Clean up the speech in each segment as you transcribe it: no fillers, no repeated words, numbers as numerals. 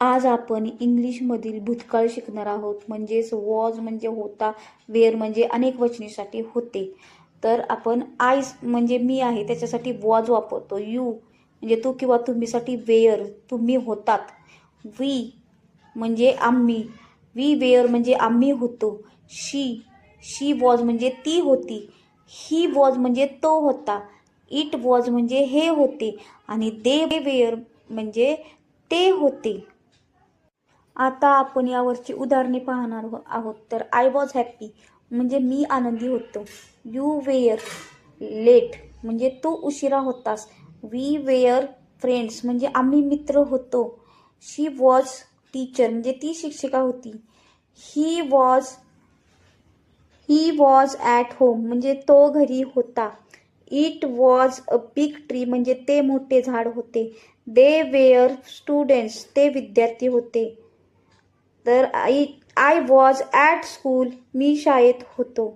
आज आपण इंग्लिशमधील भूतकाळ शिकणार आहोत. म्हणजेच वॉज म्हणजे होता, वेअर म्हणजे अनेक वचनेसाठी होते. तर आपण आय म्हणजे मी आहे त्याच्यासाठी वॉज वापरतो. यू म्हणजे तू किंवा तुम्हीसाठी वेअर तुम्ही होतात. वी म्हणजे आम्ही, वी वेअर म्हणजे आम्ही होतो. शी वॉज म्हणजे ती होती. ही वॉज म्हणजे तो होता. इट वॉज म्हणजे हे होते. आणि दे वेअर म्हणजे ते होते. आता आपण यावरची उदाहरणे पाहणार आहोत. तर आय वॉज हॅप्पी म्हणजे मी आनंदी होतो. यू वेअर लेट म्हणजे तू उशिरा होतास. वी वेअर फ्रेंड्स म्हणजे आम्ही मित्र होतो. शी वॉज टीचर म्हणजे ती शिक्षिका होती. ही वॉज ॲट होम म्हणजे तो घरी होता. It was a big tree म्हणजे ते मोठे झाड होते. दे वेअर स्टुडंट्स ते विद्यार्थी होते. तर आय वॉज ॲट स्कूल मी शाळेत होतो.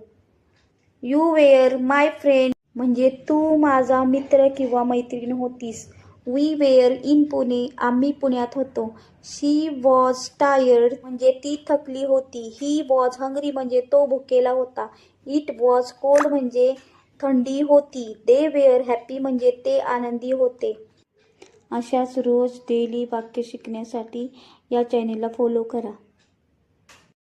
यू वेअर माय फ्रेंड म्हणजे तू माझा मित्र किंवा मैत्रीण होतीस. वी वेअर इन पुणे आम्ही पुण्यात होतो. शी वॉज टायर्ड म्हणजे ती थकली होती. ही वॉज हंग्री म्हणजे तो भुकेला होता. इट वॉज कोल्ड म्हणजे थंडी होती. दे वेअर हॅपी म्हणजे ते आनंदी होते. अशाच रोज डेली वाक्य शिकण्यासाठी या चॅनेलला फॉलो करा.